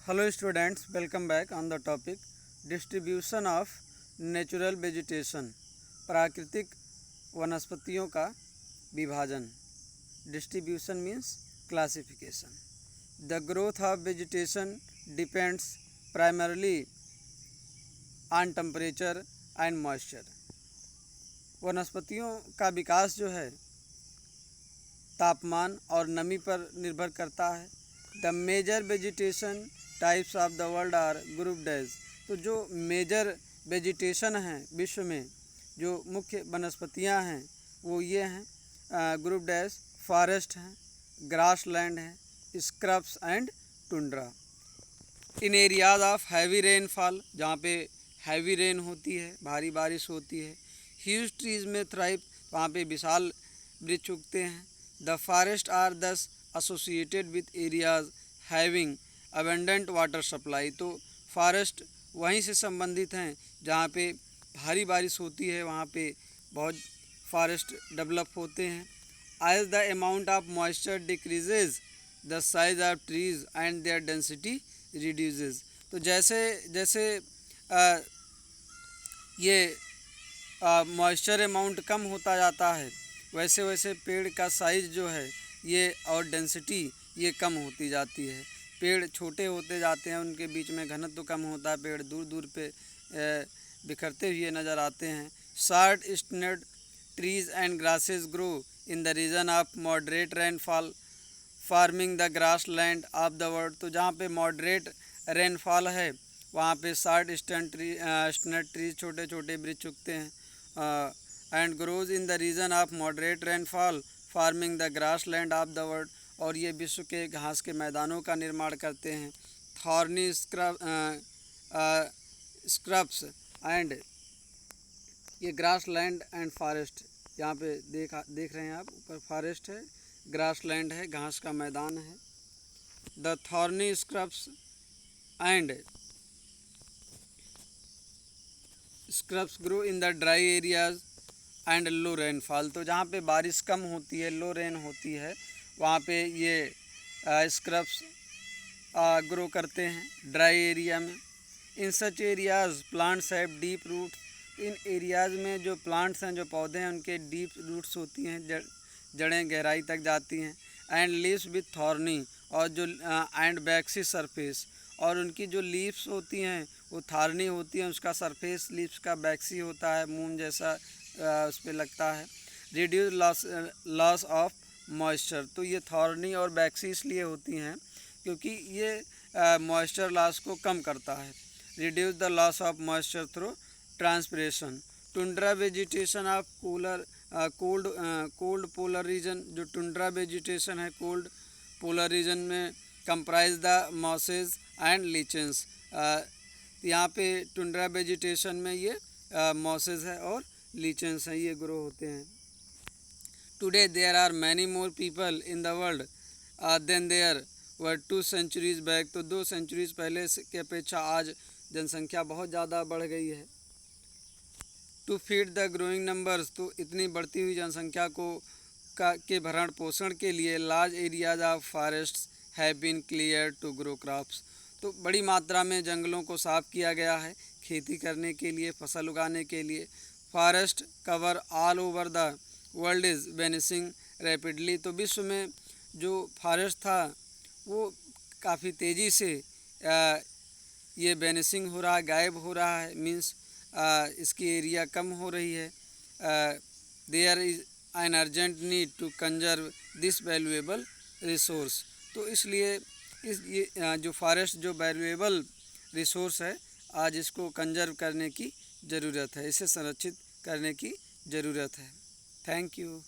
Hello students, welcome back on the topic distribution of natural vegetation. प्राकृतिक वनस्पतियों का विभाजन. Distribution means classification. The growth of vegetation depends primarily on temperature and moisture. वनस्पतियों का विकास जो है तापमान और नमी पर निर्भर करता है. The major vegetation types of the world are grouped as. तो जो मेजर वेजिटेशन हैं विश्व में, जो मुख्य वनस्पतियां हैं वो ये हैं ग्रुप्ड एज. फॉरेस्ट हैं, ग्रास लैंड हैं, scrubs and tundra. In areas of heavy rainfall, जहाँ पे हैवी रेन होती है, भारी बारिश होती है. ह्यूज ट्रीज में थ्राइव, वहाँ पे विशाल वृक्ष उगते हैं. The forest are thus associated with areas having abundant water supply. तो फॉरेस्ट वहीं से संबंधित हैं जहाँ पे भारी बारिश होती है, वहाँ पे बहुत फॉरेस्ट डेवलप होते हैं. As the amount of moisture decreases the size of trees and their density reduces. तो जैसे जैसे ये मॉइस्चर अमाउंट कम होता जाता है, वैसे वैसे पेड़ का साइज़ जो है ये और डेंसिटी ये कम होती जाती है. पेड़ छोटे होते जाते हैं, उनके बीच में घनत्व कम होता है, पेड़ दूर दूर पे बिखरते हुए नज़र आते हैं. Short stemmed trees and grasses grow in the region of moderate rainfall forming the grass land of the world. तो जहाँ पे मॉडरेट रेनफॉल है वहाँ पे शॉर्ट स्टेम्ड ट्रीज छोटे छोटे वृक्ष उगते हैं. And grows in the region of moderate rainfall forming the grass land of the world. और ये विश्व के घास के मैदानों का निर्माण करते हैं. थॉर्नी स्क्रब्स एंड ये ग्रास लैंड एंड फॉरेस्ट, यहाँ पे देख रहे हैं आप, ऊपर फॉरेस्ट है, ग्रास लैंड है, घास का मैदान है. The thorny scrubs grow in the dry areas and low rainfall. तो जहाँ पे बारिश कम होती है, लो रेन होती है, वहाँ पे ये स्क्रब्स ग्रो करते हैं ड्राई एरिया में. In such areas plants have deep root. In areas में जो प्लांट्स हैं, जो पौधे हैं, उनके डीप रूट्स होती हैं, जड़ें गहराई तक जाती हैं. एंड लीव्स विथ थॉर्नी, और जो एंड बैक्सी सरफेस, और उनकी जो लीव्स होती हैं वो थारनी होती हैं, उसका सरफेस लीव्स का बैक्सी होता है, मून जैसा उस पर लगता है. Reduce loss of moisture. तो ये थॉर्नी और बैक्सी इसलिए होती हैं क्योंकि ये मॉइस्चर लॉस को कम करता है. Reduce the loss of moisture through transpiration. Tundra vegetation of cold polar region. जो टुंड्रा वेजिटेशन है कोल्ड पोलर रीजन में कंप्राइज द मॉसेज एंड लीचेंस. यहाँ पे टुंड्रा वेजिटेशन में ये मॉसेज है और लीचेंस हैं, ये ग्रो होते हैं. Today there are many more people in the world than there were 2 centuries back. तो 2 centuries पहले के अपेक्षा आज जनसंख्या बहुत ज़्यादा बढ़ गई है. To feed the growing numbers. तो इतनी बढ़ती हुई जनसंख्या के भरण पोषण के लिए large areas of forests have been clear to grow crops. तो बड़ी मात्रा में जंगलों को साफ़ किया गया है खेती करने के लिए, फसल उगाने के लिए. Forest cover all over the world is vanishing rapidly. तो विश्व में जो फॉरेस्ट था वो काफ़ी तेज़ी से ये वेनिशिंग हो रहा है, गायब हो रहा है. मीन्स इसकी एरिया कम हो रही है. There is an urgent need to conserve this valuable resource. तो इसलिए ये जो फॉरेस्ट जो वैल्यूएबल रिसोर्स है, आज इसको कंजर्व करने की ज़रूरत है, इसे संरक्षित करने की ज़रूरत है. Thank you.